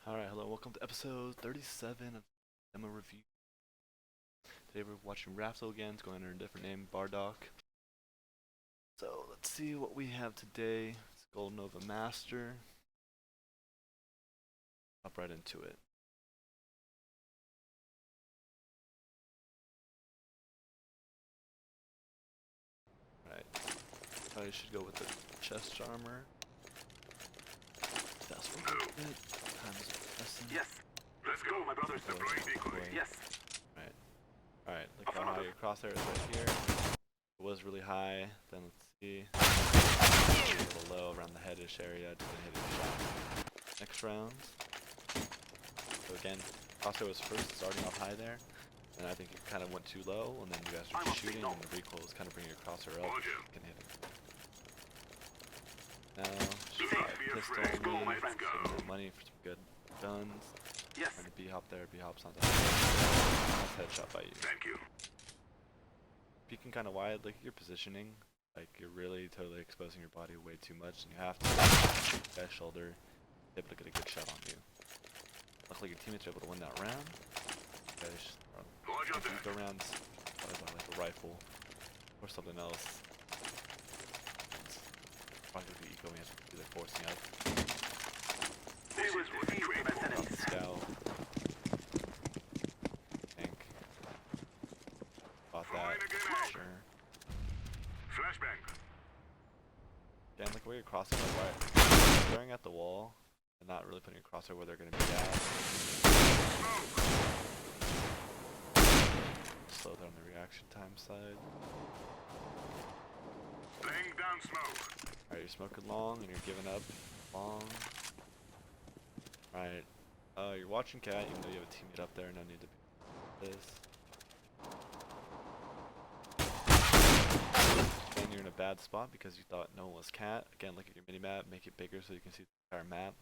Alright, hello, welcome to episode 37 of demo review. Today we're watching Raftel again, it's going under a different name, Bardock. So let's see what we have today. It's Gold Nova Master. Hop right into it. Right, probably should go with the chest armor. Fast forward a bit. Time is pressing. Yes. Let's go, my brother's deploying decoy. Yes. Alright, look how high your crosshair is right here. It was really high, then let's see. A little low around the headish area, just gonna hit a shot. Next round. So again, crosshair was first starting off high there, and I think it kind of went too low, and then you guys were just shooting, and the recoil was kind of bringing your crosshair up. You can hit it. Now, just pistol only, some money for some good guns. Yes. And the B-hop there, B-hop's not that bad. Nice headshot by you. Thank you. Peeking kind of wide, like you're positioning, like you're really totally exposing your body way too much, and you have to guy's shoulder, able to get a good shot on you. Luckily your teammates are able to win that round. You guys eco rounds, probably by like a rifle or something else. Probably the eco man be like forcing up. They was defeated by enemies. Scout. Tank. Bought that. Sure. Flashbang. Again, like where you're crossing the wire. Staring at the wall and not really putting your crosshair where they're going to be at. Slow down the reaction time side. Laying down smoke. Alright, you're smoking long and you're giving up long. Alright, you're watching cat, even though you have a teammate up there, no need to be this. Again, you're in a bad spot because you thought no one was cat. Again, look at your mini-map, make it bigger so you can see the entire map.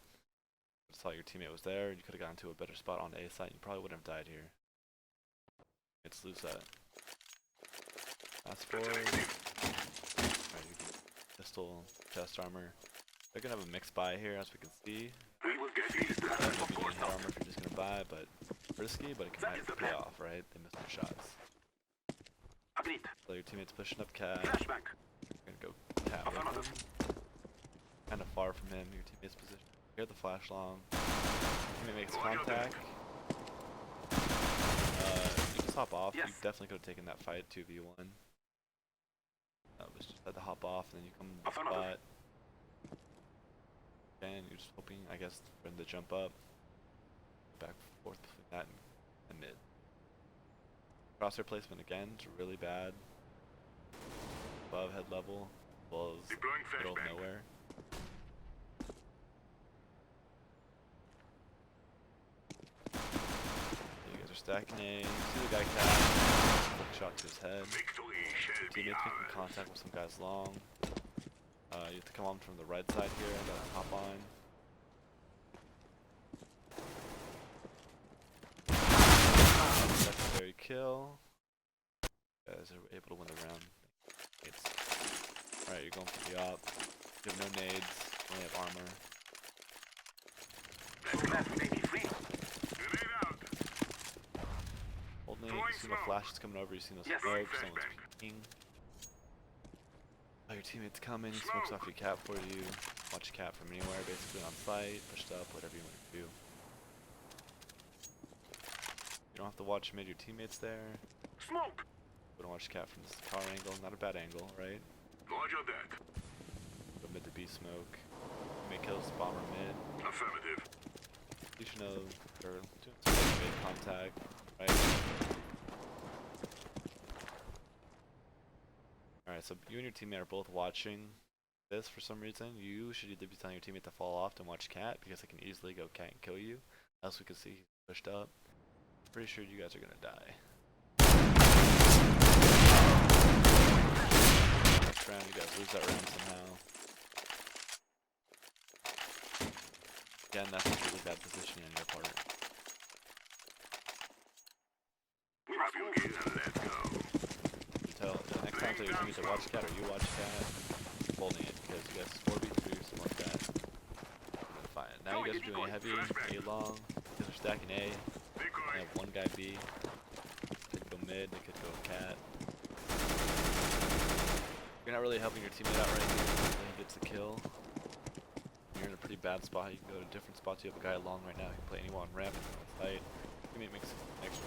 You saw your teammate was there, and you could have gotten to a better spot on the A site, and you probably wouldn't have died here. Let's lose that. Fast forward. Alright, you can pistol, chest armor. They're gonna have a mixed buy here, as we can see. We will get these done. Maybe you need armor if you're just gonna buy, but risky, but it can pay off, right? They missed their shots. Agreed. So your teammate's pushing up cat. Flashbang. You're gonna go cat with him. Kind of far from him, your teammate's position. You hear the flash long. Teammate makes contact. You just hop off. Yes. You definitely could have taken that fight 2v1. Just had to hop off, and then you come to the spot. And you're just hoping, I guess, for him to jump up. Back and forth between that and mid. Crosshair placement again is really bad. Above head level, as well as middle of nowhere. You guys are stacking A. You see the guy cat. Quick shot to his head. Teammates making contact with some guys long. You have to come on from the right side here and gotta hop on. Secondary kill. You guys are able to win the round. Alright, you're going for the op. You have no nades, only have armor. Holding, you see no flashes coming over, you see no smoke, someone's peeking. Oh, your teammate's coming, he smokes off your cat for you. Watch cat from anywhere, basically on site, pushed up, whatever you want to do. You don't have to watch mid, your teammate's there. Smoke. You don't watch cat from this car angle, not a bad angle, right? Roger that. Go mid to B smoke. You may kill this bomber mid. Affirmative. You should know they're doing some mid contact, right? Alright, so you and your teammate are both watching this for some reason. You should either be telling your teammate to fall off and watch cat, because they can easily go cat and kill you. Else we can see he's pushed up. Pretty sure you guys are gonna die. Next round, you guys lose that round somehow. Again, that's a really bad positioning on your part. We must go get it. Let's go. Tell next time, tell your teammate to watch cat or you watch cat, holding it, because you guys 4v3 or something like that. Fine. Now Now you guys are doing heavy, A long. You guys are stacking A. They have one guy B. Could go mid, they could go cat. You're not really helping your teammate out right here until he gets the kill. You're in a pretty bad spot. You can go to different spots. You have a guy long right now. You can play anyone on ramp, fight. Teammate makes an extra.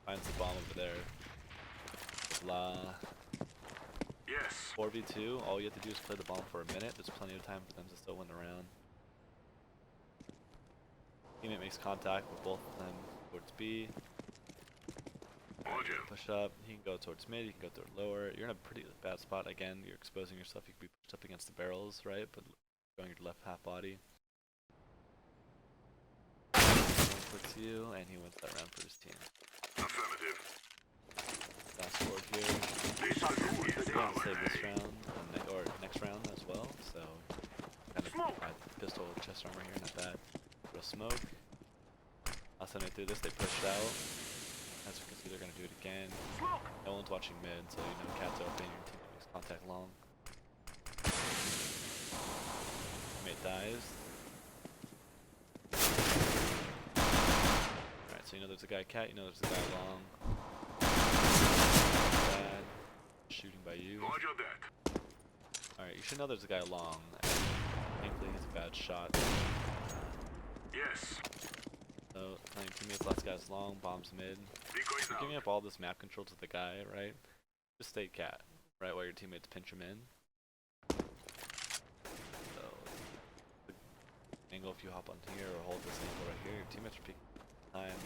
Finds the bomb over there. Blah. Yes. 4v2. All you have to do is play the bomb for a minute. There's plenty of time for them to still win the round. Teammate makes contact with both of them towards B. Push up. He can go towards mid. He can go toward lower. You're in a pretty bad spot. Again, you're exposing yourself. You can be pushed up against the barrels, right? But going your left half body. Towards you, and he wins that round for his team. Affirmative. Fast forward here. This is He's going to save this round, or next round as well. So, kind of pistol chest armor here, not bad. Real smoke. Last time they did this, they pushed out. As you can see, they're going to do it again. No one's watching mid, so you know cat's open, your teammate makes contact long. Teammate dies. Alright, so you know there's a guy cat, you know there's a guy long. Bad. Shooting by you. Alright, you should know there's a guy long. Thankfully he's a bad shot. Yes. So, playing teammates, last guy's long, bombs mid. You're giving up all this map control to the guy, right? Just stay cat, right, while your teammates pinch him in. So, the angle if you hop on here or hold this angle right here, your teammates are peeking time.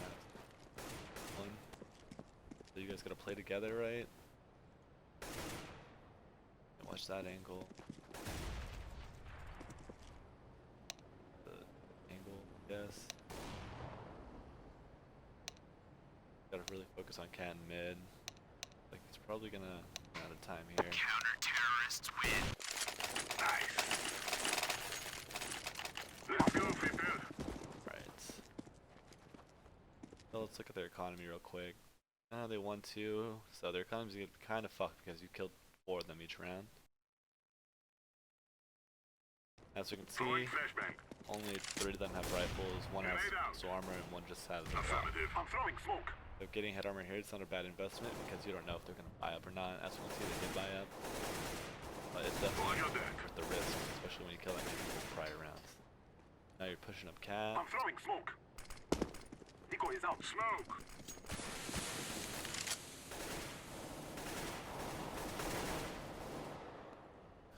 One. So you guys gotta play together, right? And watch that angle. The angle, yes. Gotta really focus on cat and mid. Like he's probably gonna run out of time here. Counter-terrorists win. Nice. Let's go, people. Right. So let's look at their economy real quick. They won 2, so their economy's gonna be kind of fucked because you killed 4 of them each round. As you can see, only 3 of them have rifles, 1 has pistol armor, and 1 just has a bomb. I'm throwing smoke. So getting head armor here, it's not a bad investment because you don't know if they're going to buy up or not. As you can see, they did buy up. But it's definitely worth the risk, especially when you kill that many people in prior rounds. Now you're pushing up cat. I'm throwing smoke. Decoy is out. Smoke.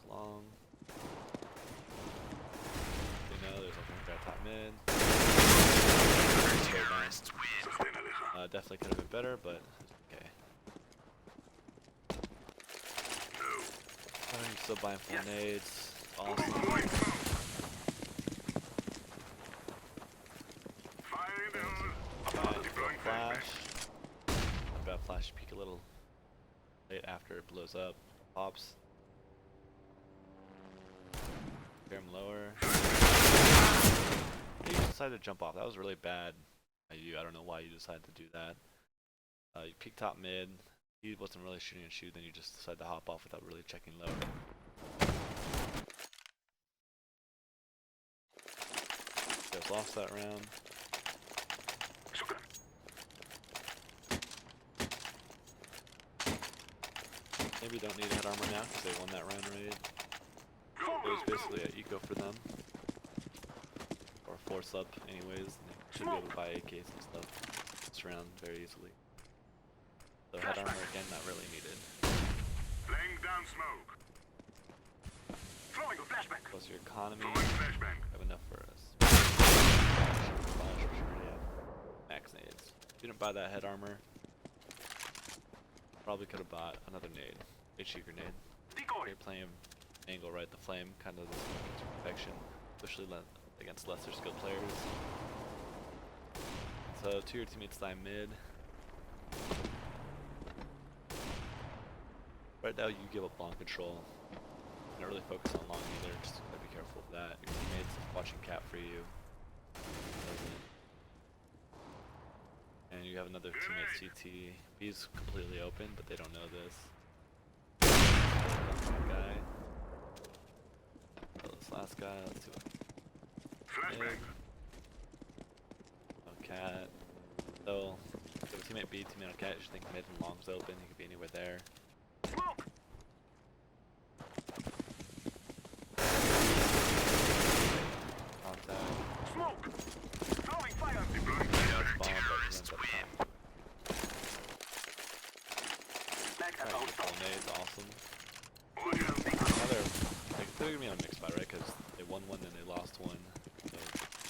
Long. You know, there's a guy top mid. Definitely could have been better, but okay. Oh, you're still buying full nades. Awesome. Flash. Not bad flash. Peek a little late after it blows up. Pops. Clear him lower. You decided to jump off. That was really bad. I don't know why you decided to do that. You peeked top mid. He wasn't really shooting and shoot. Then you just decided to hop off without really checking lower. You guys lost that round. Maybe you don't need head armor now because they won that round already. It was basically an eco for them. Or a force up anyways. Should be able to buy AKs and stuff this round very easily. So head armor again, not really needed. Laying down smoke. Throwing a flashbang. Plus your economy. Flashbang. Have enough for us. Max nades. If you didn't buy that head armor, probably could have bought another nade. HE grenade. You're playing angle right, the flame, kind of the perfection, especially against lesser skilled players. So 2 of your teammates die mid. Right now you give up long control. Not really focus on long either, just gotta be careful of that. Your teammates watching cap for you. And you have another teammate CT. B's completely open, but they don't know this. Guy. last guy. Let's see what. Flashbang. Oh, cat. So, if you have a teammate B, teammate on cat, you should think mid and long's open. He could be anywhere there. Smoke. Contact. Smoke. Throwing fire. Deploying Yeah, it's flashbang. bomb, but he runs out of time. Back at Alright, outpost. good nades, awesome. Audio. Now they're gonna be on a mixed buy, right? Because they won one and they lost one. So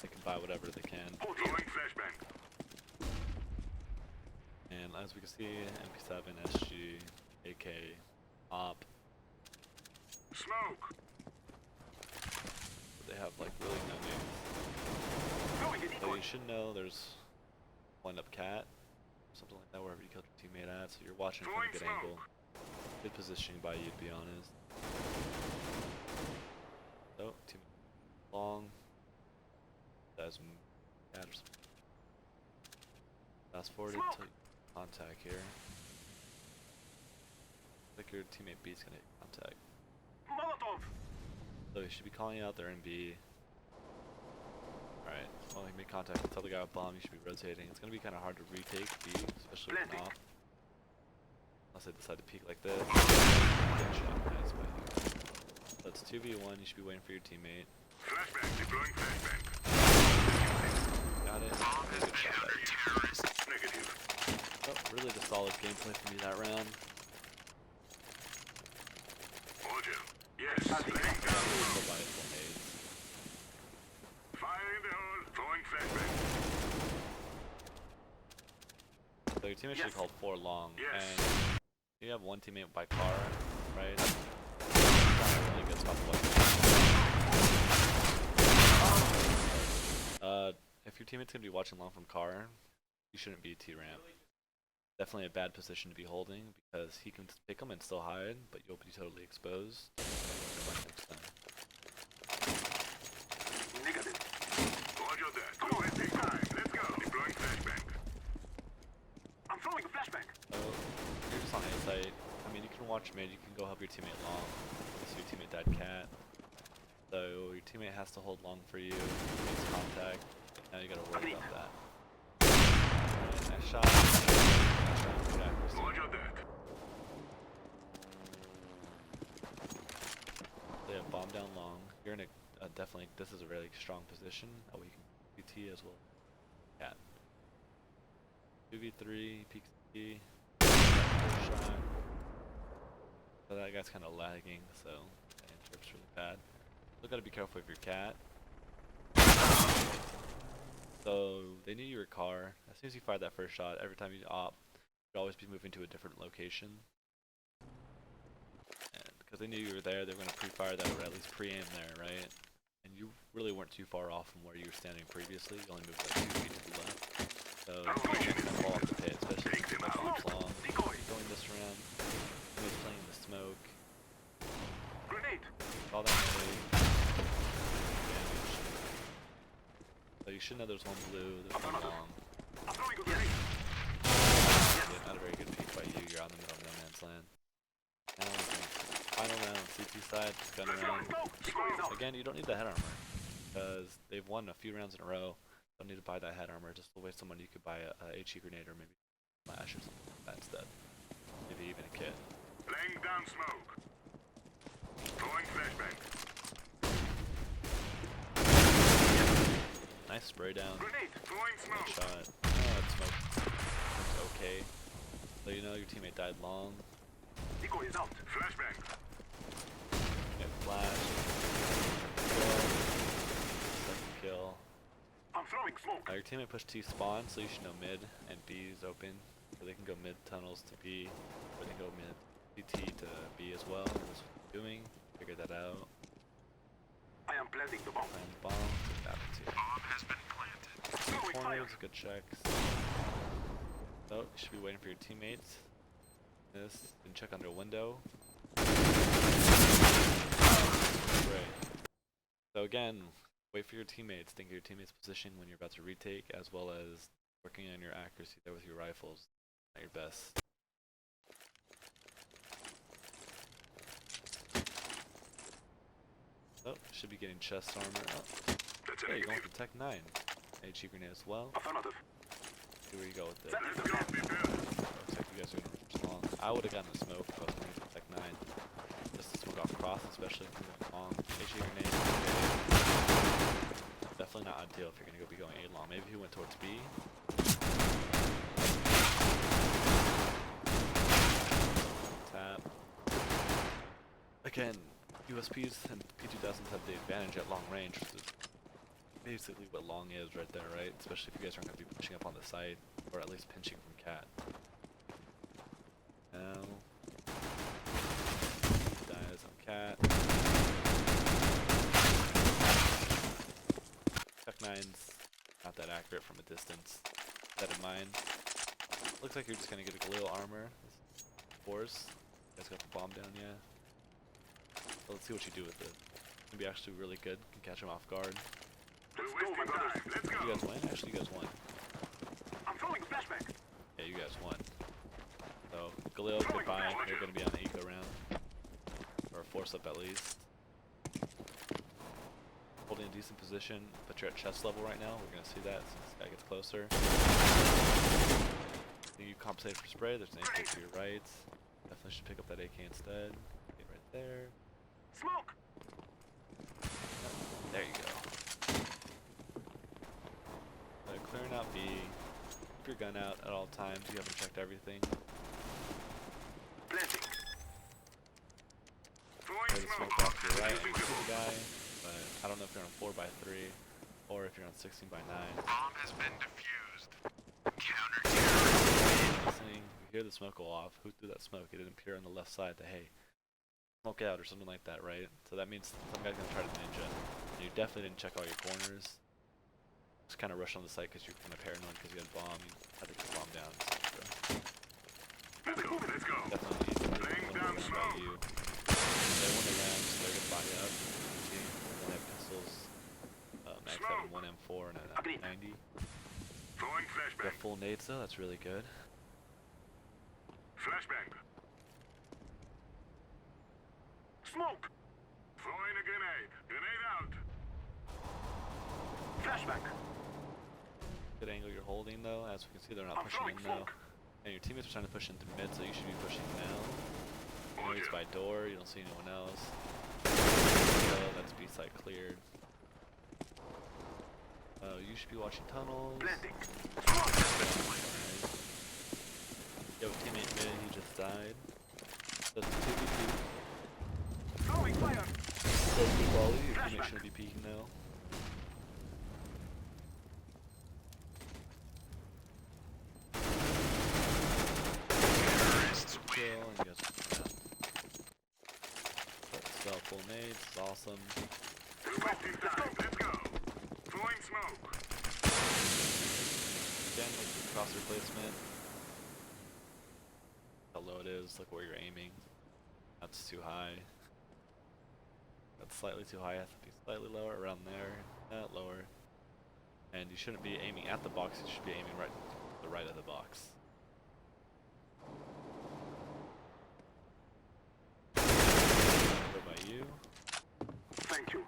they can buy whatever they can. Throwing flashbang. And as we can see, MP7, SG, AK, OP, Smoke. they have like really no names. Throwing a So decoy. you should know there's one up cat, something like that, wherever you killed your teammate at. So you're watching from a Throwing good smoke. angle. Good positioning by you, to be honest. So, teammate long. That's cat or something. Fast forward Smoke. until you contact here. Like your teammate B is gonna hit contact. Molotov. So you should be calling out their MB. Alright, well you make contact and tell the guy with bomb you should be rotating. It's gonna be kinda hard to retake B, especially with an Planting. off. Unless they decide to peek like this. Good shot, nice by you. So it's 2v1, you should be waiting for your teammate. Flashbang. Deploying flashbang. Got it. Very good shot by you. Negative. Oh, really just solid gameplay from you that round. Audio. Yes. Laying down So smoke. by full nades. Fire in the hole. Throwing flashbang. So your teammate should Yes. have called 4 long. Yes. And you have one teammate by car, right? That's a really good spot to play. If your teammate's gonna be watching long from car, you shouldn't be T-ramp. Definitely a bad position to be holding because he can pick them and still hide, but you'll be totally exposed. Negative. Roger that. Come on, let's take time. Let's go. Deploying flashbang. I'm throwing a flashbang. So you're just on A site. I mean, you can watch mid. You can go help your teammate long. So your teammate died cat. So your teammate has to hold long for you. Makes contact. Now you gotta worry about that. Alright, nice shot. Nice shot. Good accuracy. Roger that. They have bomb down long. You're in a definitely. This is a really strong position. Oh, we can QT as well. Cat. 2v3 peeks T. First shot. So that guy's kind of lagging. So that interrupt's really bad. Still gotta be careful with your cat. So they knew you were car. As soon as you fired that first shot, every time you op, you'd always be moving to a different location. And because they knew you were there, they were going to pre-fire that or at least pre-aim there, right? And you really weren't too far off from where you were standing previously. You only moved like 2 feet to the left. So you can't fall off the pit, especially if you're bombs long. Decoy. Going this round, he was playing the smoke. Grenade. All that really damage. So you should know there's one blue, there's one long. I'm throwing a grenade. Yeah, not a very good peek by you. You're out in the middle of no man's land. Now final round, CT side, gun round. Decoy is out. Again, you don't need the head armor because they've won a few rounds in a row. Don't need to buy that head armor. Just to waste some money, you could buy a HE grenade or maybe flash or something like that instead. Maybe even a kit. Laying down smoke. Throwing flashbang. Nice spray down. Grenade. Throwing Good smoke. shot. Oh, it smoked. It's okay. So you know your teammate died long. Decoy is out. Flashbang. Get flash. Kill. Second kill. I'm throwing smoke. Your teammate pushed T spawn, so you should know mid and B is open. So they can go mid tunnels to B, or they can go mid CT to B as well. That's what they're doing. Figure that out. I am planting the bomb. Land bomb. Good happens here. Bomb has been planted. Throwing fire. Corners, good checks. So you should be waiting for your teammates. This, then check under window. Great. So again, wait for your teammates. Think of your teammates' position when you're about to retake, as well as working on your accuracy there with your rifles at your best. Oh, should be getting chest armor. Oh, That's a yeah, you're going negative. for Tech 9. HE grenade as well. Affirmative. See where you go with it. Let's go. Be prepared. Looks like you guys are gonna rush long. I would have gotten a smoke if I was going for Tech 9. Just to smoke off cross, especially if you're going long. HE grenade. Definitely not ideal if you're gonna be going A long. Maybe if you went towards B. Tap. Again, USPs and P2000s have the advantage at long range, which is basically what long is right there, right? Especially if you guys aren't going to be pushing up on the side, or at least pinching from cat. Now, dies on cat. Tech 9's not that accurate from a distance. That in mind. Looks like you're just going to get a Galil armor. Force. You guys got the bomb down, yeah. So let's see what you do with it. It's gonna be actually really good. Can catch him off guard. We're wasting time. Let's go. You guys win? Actually, you guys won. I'm throwing a flashback. Yeah, you guys won. So, Galil, goodbye. You're gonna be on the eco round. Or force up at least. Holding a decent position, but you're at chest level right now. We're gonna see that since this guy gets closer. You compensate for spray. There's an AK to your right. Definitely should pick up that AK instead. Get right there. Smoke. There you go. Clearing out B. Keep your gun out at all times. You haven't checked everything. Planting. Play the smoke off to your right and you see the guy. But I don't know if you're on 4x3 or if you're on 16x9. Bomb has been defused. Counter. Listening, you hear the smoke go off. Who threw that smoke? It didn't appear on the left side that, hey, smoke out or something like that, right? So that means some guy's gonna try to ninja. And you definitely didn't check all your corners. Just kind of rush on the site because you're kind of paranoid because you had a bomb. You had to get the bomb down, etc. Let's go. Let's go. Definitely easy. Laying down smoke. You. They won the round, so they're gonna buy you up. See, one have pistols, max out 1 M4 and a 90. Throwing You flashbang. got full nades though. That's really good. Flashbang. Smoke. Throwing a grenade. Grenade out. Flashbang. Good angle you're holding though. As we can see, they're not I'm pushing in throwing now. smoke. And your teammates are trying to push into mid, so you should be pushing now. Noise by door. You don't see anyone else. So that's B side cleared. You should be watching tunnels. Planting. Alright. You have a teammate mid. He just died. That's 2v2. Throwing fire. That's good quality. Your teammate shouldn't be peeking now. Kill, and you guys are down. Let's go, full nades, it's awesome. We're wasting time. Let's go. Throwing smoke. Again, look at the cross replacement. How low it is, look where you're aiming. That's too high. That's slightly too high, I have to be slightly lower, around there, that lower. And you shouldn't be aiming at the box, you should be aiming right to the right of the box. By you. Thank you.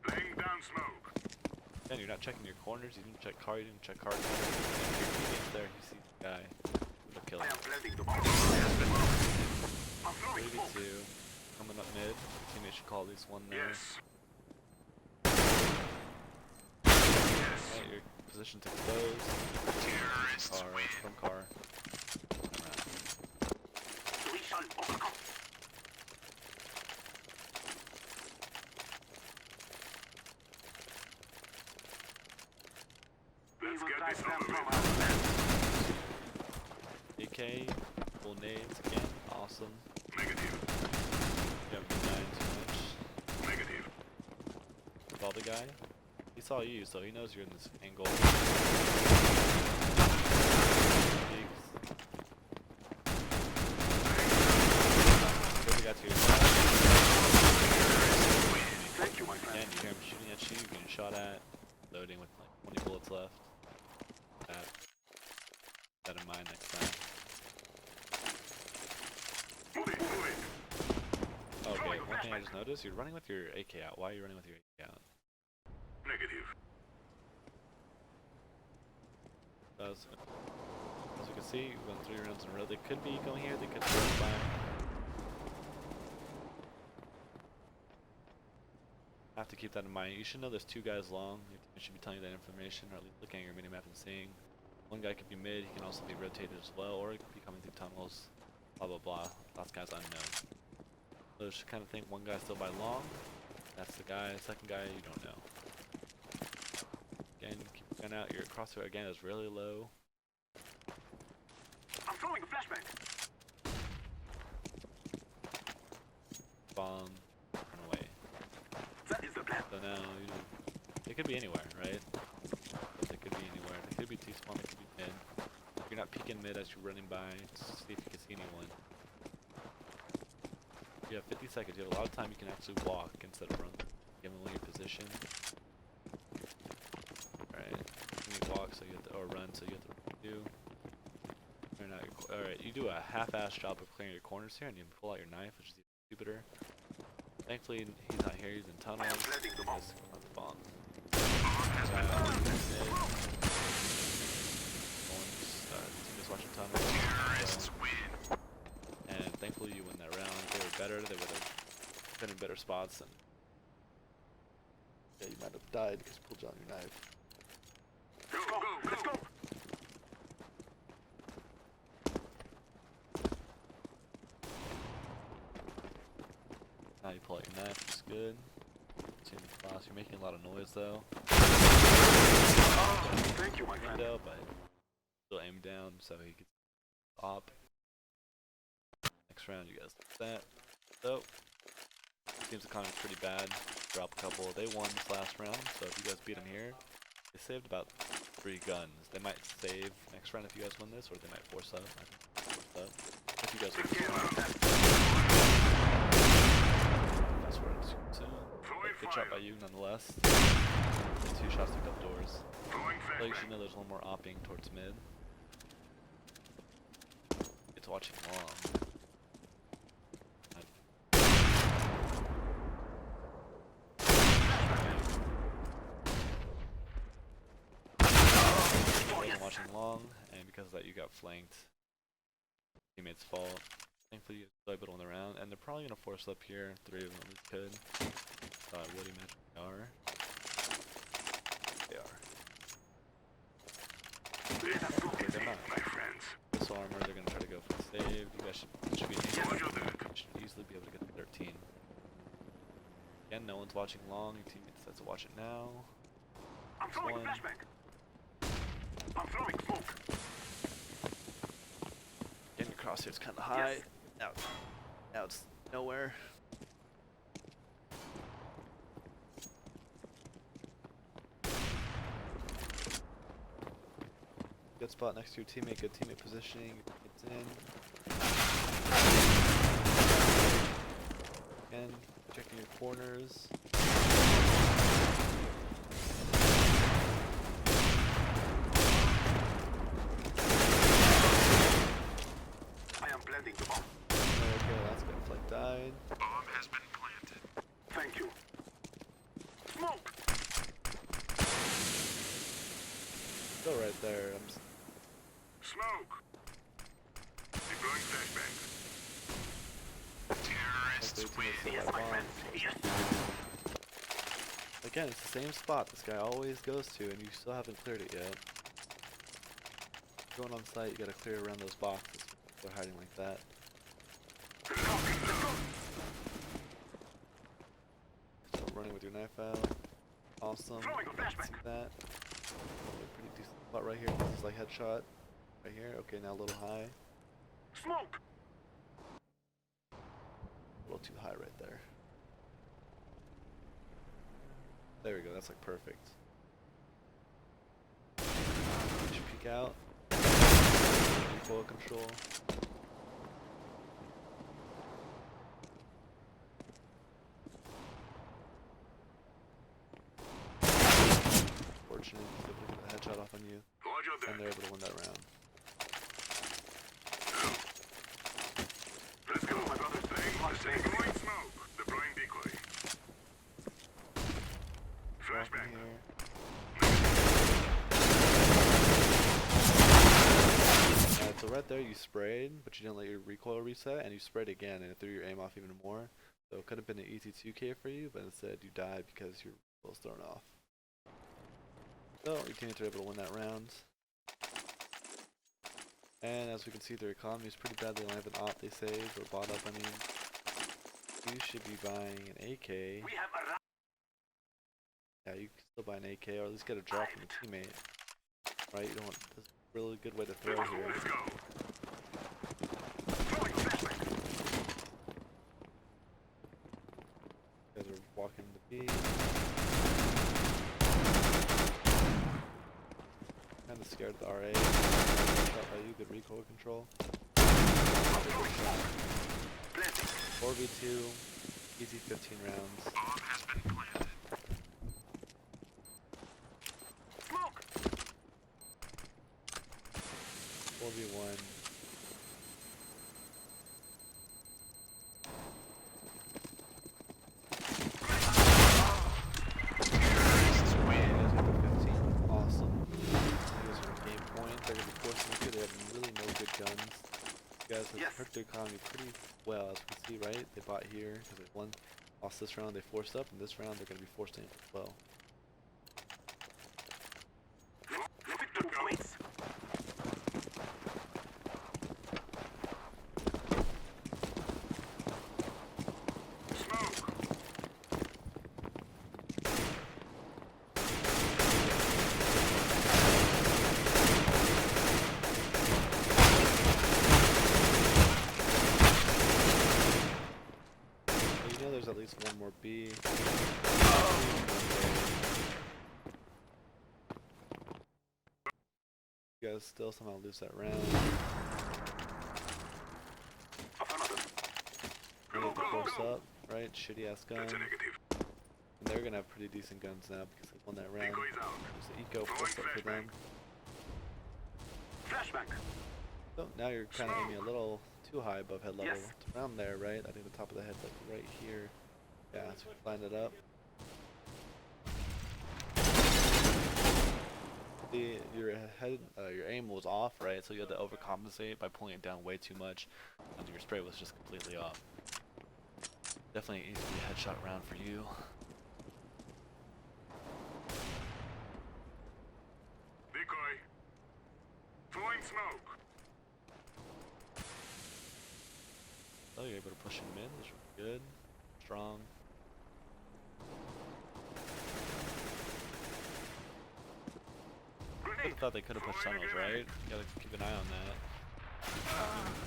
Laying down smoke. Again, you're not checking your corners, you didn't check car, you didn't check car. Your teammate's there, you see the guy. You'll kill him. I am planting the bomb. I'm throwing smoke. 82. Coming up mid. Your teammate should call at least one there. Yes. Alright, your position to close. Terrorists Car, win. from car. Alright. We shall overcome. Let's get this over with. AK, full nades again, awesome. Negative. You haven't been dying too much. Negative. Saw the guy? He saw you, so he knows you're in this angle. Peeks. Good, we got to your side. Thank you, my friend. Again, you hear him shooting at you, getting shot at. Loading with like 20 bullets left. That in mind next time. Moving, moving. Okay, one thing I just noticed, you're running with your AK out. Why are you running with your AK out? Negative. As you can see, we went 3 rounds in a row. They could be going here, they could be going by. Have to keep that in mind. You should know there's 2 guys long. Your team should be telling you that information, or at least looking at your minimap and seeing. One guy could be mid, he can also be rotated as well, or he could be coming through tunnels, blah blah blah. Last guy's unknown. So you should kind of think one guy's still by long. That's the guy. Second guy, you don't know. Again, keep your gun out. Your crosshair again is really low. I'm throwing a flashbang. Bomb. Run away. That is the plan. So now, you know, it could be anywhere, right? It could be anywhere. It could be T-spawn, it could be mid. If you're not peeking mid as you're running by, just see if you can see anyone. You have 50 seconds. You have a lot of time. You can actually walk instead of run, given your position. Alright. You need to walk, so you have to, or run, so you have to do. Alright, you do a half-ass job of clearing your corners here, and you pull out your knife, which is even stupider. Thankfully, he's not here. He's in tunnels. He's the bomb. Team is watching tunnels. And thankfully, you win that round. If they were better, they would have been in better spots. And yeah, you might have died because you pulled out your knife. Go, go, let's go. Now you pull out your knife, which is good. Seeing the boss, you're making a lot of noise though. Oh, thank you, my friend. Window, but still aim down so he gets op. Next round, you guys like that. So, team's economy is pretty bad. Drop a couple. They won this last round, so if you guys beat them here, they saved about 3 guns. They might save next round if you guys win this, or they might force up. I think force up. If you guys win this round. That's where it's soon. Good shot by you nonetheless. 2 shots took up doors. But you should know there's one more opping towards mid. It's watching long. Wasn't watching long, and because of that you got flanked. Teammates' fault. Thankfully you were able to win the round, and they're probably gonna force up here. 3 of them at least could. So I would imagine they are. They are. They're not. This armor, they're gonna try to go for the save. You guys should be should easily be able to get to 13. Again, no one's watching long. Your teammate decides to watch it now. I'm throwing a flashbang. I'm throwing smoke. Again, your crosshair's kind of high. Yes. Now it's nowhere. Good spot next to your teammate, good teammate positioning, it's in. Again, checking your corners. I am planting the bomb. Okay, last guy flight died. Bomb has been planted. Thank you. Smoke! Still right there. Smoke! Deploying flashbang. Terrorists win. Yes, my friends. Yes. Again, it's the same spot this guy always goes to, and you still haven't cleared it yet. Going on site, you gotta clear around those boxes. They're hiding like that. So running with your knife out. Awesome. See that. Pretty decent spot right here. This is like headshot. Right here. Okay, now a little high. Smoke! A little too high right there. There we go. That's like perfect. You should peek out. Recoil control. Fortunate, he's able to get a headshot off on you, and they're able to win that round. Let's go, my brother's saying, deploying smoke. Deploying right there, you sprayed, but you didn't let your recoil reset, and you sprayed again, and it threw your aim off even more. So it could have been an easy 2K for you, but instead you died because your recoil was thrown off. So your teammates were able to win that round. And as we can see, their economy is pretty bad. They only have an op they saved, or bought up, I mean. You should be buying an AK. We have a Yeah, you can still buy an AK, or at least get a drop from a teammate. Right, you don't want this is a really good way to throw here. Let's go. Throwing flashbang. You guys are walking the B. Kinda scared of the RA. Shot by you, good recoil control. 4v2, easy 15 rounds. Bomb has been planted. Smoke. 4v1. Awesome. You guys are game point. They're gonna be forcing you to. They have really no good guns. You guys have hurt their economy pretty well, as we can see, right? They bought here because they won. Lost this round, they forced up, and this round they're gonna be forced in as well. There's at least one more B. You guys still somehow lose that round. They have to force up, right? Shitty ass guns. And they're gonna have pretty decent guns now because they won that round. There's the eco force up for them. So now you're kind of aiming a little too high above head level. It's around there, right? I think the top of the head's like right here. Yeah, so line it up. Your aim was off, right? So you had to overcompensate by pulling it down way too much, and your spray was just completely off. Definitely an easy headshot round for you. Decoy. Throwing smoke. Oh, you're able to push him in. That's really good. Strong. I thought they could have pushed tunnels, right? You gotta keep an eye on that.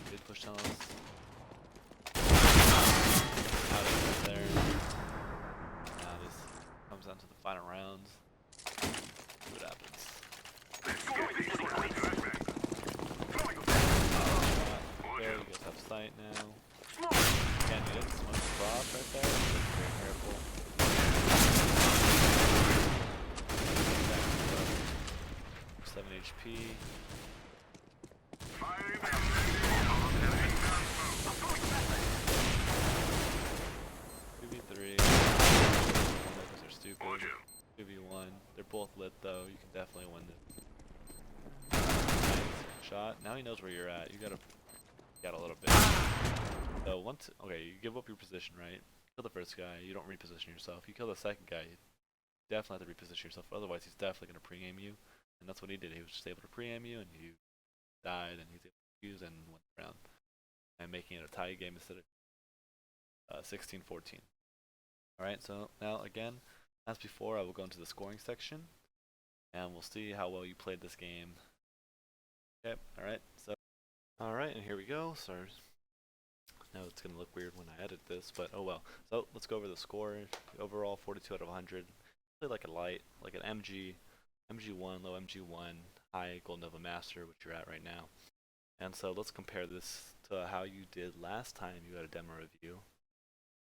They did push tunnels. Out of there. Now this comes down to the final rounds. See what happens. There, you guys have sight now. Can't do it. Smoke cross right there. Be very careful. 7 HP. 2v3. Those are stupid. 2v1. They're both lit though. You can definitely win this. Nice shot. Now he knows where you're at. You gotta get a little bit. So once, okay, you give up your position, right? Kill the first guy. You don't reposition yourself. You kill the second guy. You definitely have to reposition yourself. Otherwise, he's definitely gonna pre-aim you. And that's what he did. He was just able to pre-aim you, and you died, and he's able to use and win the round. And making it a tie game instead of 16-14. Alright, so now again, as before, I will go into the scoring section, and we'll see how well you played this game. Okay, alright, so. Alright, and here we go. So, now it's going to look weird when I edit this, but oh well. So, let's go over the score. Overall, 42 out of 100. Really like a light, like an MG1, low MG1, high Gold Nova Master, which you're at right now. And so let's compare this to how you did last time you had a demo review.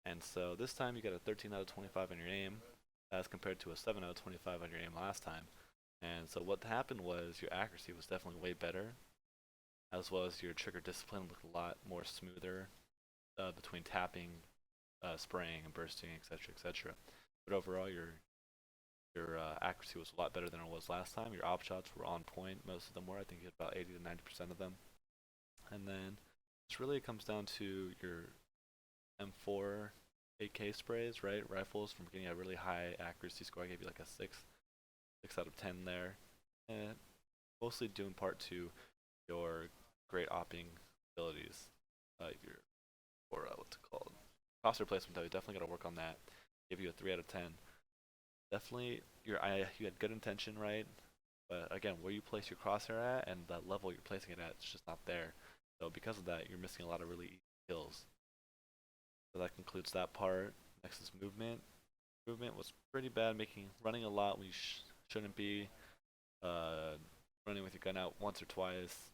And so this time you got a 13 out of 25 on your aim, as compared to a 7 out of 25 on your aim last time. And so what happened was your accuracy was definitely way better, as well as your trigger discipline looked a lot more smoother between tapping, spraying, and bursting, etc., etc. But overall, your accuracy was a lot better than it was last time. Your op shots were on point. Most of them were. I think you had about 80 to 90% of them. And then this really comes down to your M4 AK sprays, right? Rifles from getting a really high accuracy score. I gave you like a 6 out of 10 there. And mostly due in part to your great opping abilities. Your or what's it called? Crosshair placement though, you definitely got to work on that. Give you a 3 out of 10. Definitely, you had good intention, right? But again, where you place your crosshair at and the level you're placing it at, it's just not there. So because of that, you're missing a lot of really easy kills. So that concludes that part. Next is movement. Movement was pretty bad, running a lot when you shouldn't be. Running with your gun out once or twice.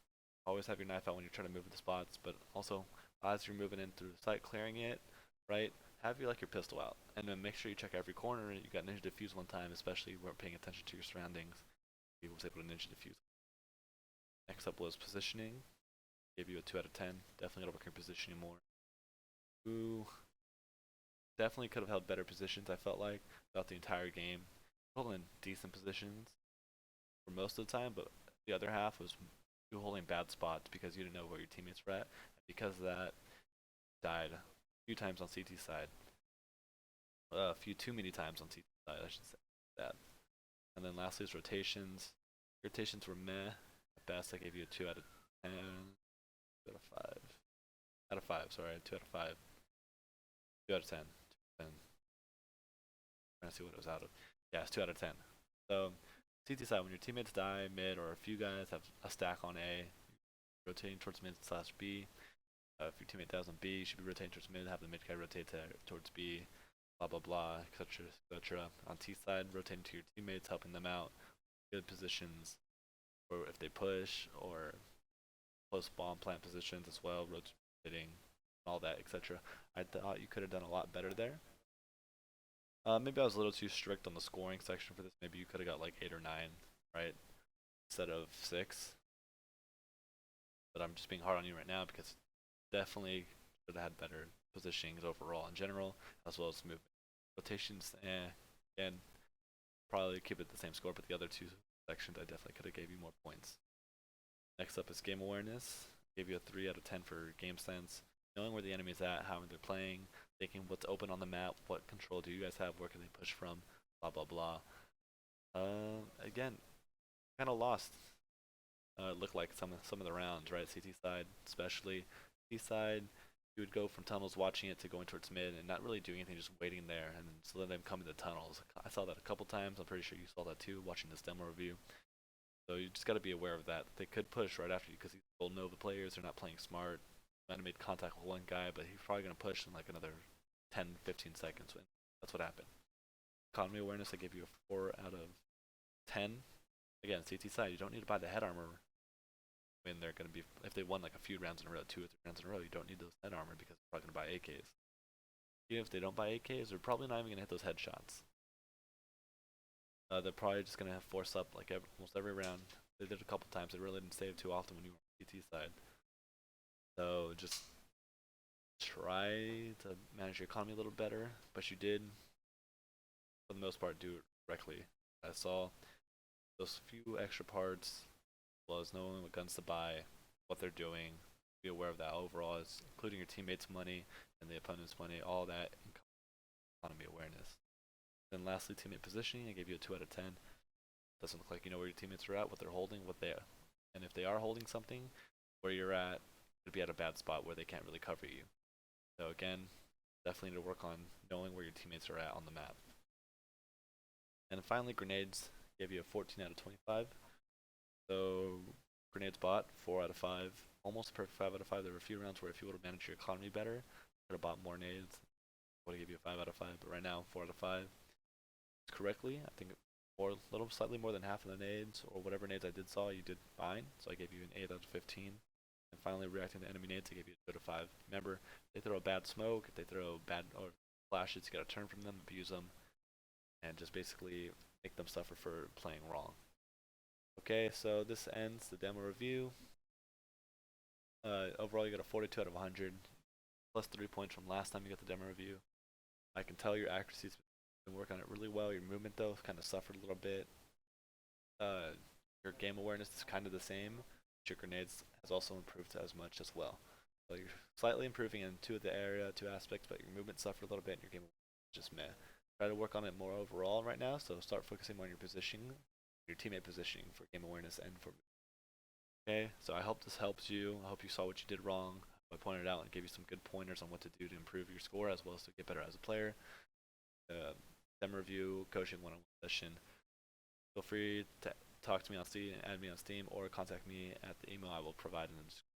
Always have your knife out when you're trying to move into spots, but also as you're moving in through the site, clearing it, right? Have your pistol out, and then make sure you check every corner. You got ninja defuse one time, especially if you weren't paying attention to your surroundings. You was able to ninja defuse. Next up was positioning. Gave you a 2 out of 10. Definitely gotta work your positioning more. Ooh, definitely could have held better positions. I felt like throughout the entire game, holding decent positions for most of the time, but the other half was you holding bad spots because you didn't know where your teammates were at. And because of that, died a few times on CT side. A few too many times on CT side, I should say that. And then lastly is rotations. Rotations were meh. At best, I gave you a 2 out of 10. 2 out of 5. Out of 5, sorry. 2 out of 5. 2 out of 10. 10. Trying to see what it was out of. Yeah, it's 2 out of 10. So, CT side, when your teammates die mid or a few guys have a stack on A, rotating towards mid slash B. If your teammate dies on B, you should be rotating towards mid, have the mid guy rotate towards B, blah blah blah, etc. etc. On T side, rotating to your teammates, helping them out, good positions, or if they push, or post bomb plant positions as well, rotating, all that, etc. I thought you could have done a lot better there. Maybe I was a little too strict on the scoring section for this. Maybe you could have got like 8 or 9, right, instead of 6. But I'm just being hard on you right now because definitely should have had better positionings overall in general, as well as movement. Rotations, and probably keep it the same score, but the other two sections I definitely could have gave you more points. Next up is game awareness. Gave you a 3 out of 10 for game sense. Knowing where the enemy's at, how they're playing, thinking what's open on the map, what control do you guys have, where can they push from, blah blah blah. Again, kind of lost. It looked like some of the rounds, right? CT side, especially. T side, you would go from tunnels watching it to going towards mid and not really doing anything, just waiting there and so let them come into tunnels. I saw that a couple times. I'm pretty sure you saw that too, watching this demo review. So you just got to be aware of that. They could push right after you because these old Nova players are not playing smart. Might have made contact with one guy, but he's probably going to push in like another 10, 15 seconds. That's what happened. Economy awareness, I gave you a 4 out of 10. Again, CT side, you don't need to buy the head armor when they're going to be, if they won like a few rounds in a row, 2 or 3 rounds in a row, you don't need those head armor because they're probably going to buy AKs. Even if they don't buy AKs, they're probably not even going to hit those headshots. They're probably just going to have force up like almost every round. They did a couple times. They really didn't save too often when you were on CT side. So just try to manage your economy a little better, but you did, for the most part, do it correctly. I saw those few extra parts, as well as knowing what guns to buy, what they're doing, be aware of that overall, is including your teammates' money and the opponent's money, all that economy awareness. Then lastly, teammate positioning, I gave you a 2 out of 10. Doesn't look like you know where your teammates are at, what they're holding, and if they are holding something, where you're at, it'd be at a bad spot where they can't really cover you. So again, definitely need to work on knowing where your teammates are at on the map. And finally, grenades, gave you a 14 out of 25. So grenades bought, 4 out of 5. Almost a perfect 5 out of 5. There were a few rounds where if you would have managed your economy better, could have bought more nades, would have give you a 5 out of 5. But right now, 4 out of 5. Correctly, I think slightly more than half of the nades, or whatever nades I did saw, you did fine. So I gave you an 8 out of 15. And finally, reacting to enemy nades, I gave you a 2 out of 5. Remember, if they throw a bad smoke, if they throw bad or flashes, you gotta turn from them, abuse them, and just basically make them suffer for playing wrong. Okay, so this ends the demo review. Overall, you got a 42 out of 100, plus 3 points from last time you got the demo review. I can tell your accuracy's been working on it really well. Your movement, though, kind of suffered a little bit. Your game awareness is kind of the same, your grenades has also improved as much as well. So you're slightly improving in two aspects, but your movement suffered a little bit and your game just meh. Try to work on it more overall right now, so start focusing more on your positioning, your teammate positioning for game awareness and for okay, so I hope this helps you. I hope you saw what you did wrong. I pointed out and gave you some good pointers on what to do to improve your score as well as to get better as a player. Demo review, coaching one-on-one session. Feel free to talk to me on Steam, add me on Steam, or contact me at the email I will provide in the description.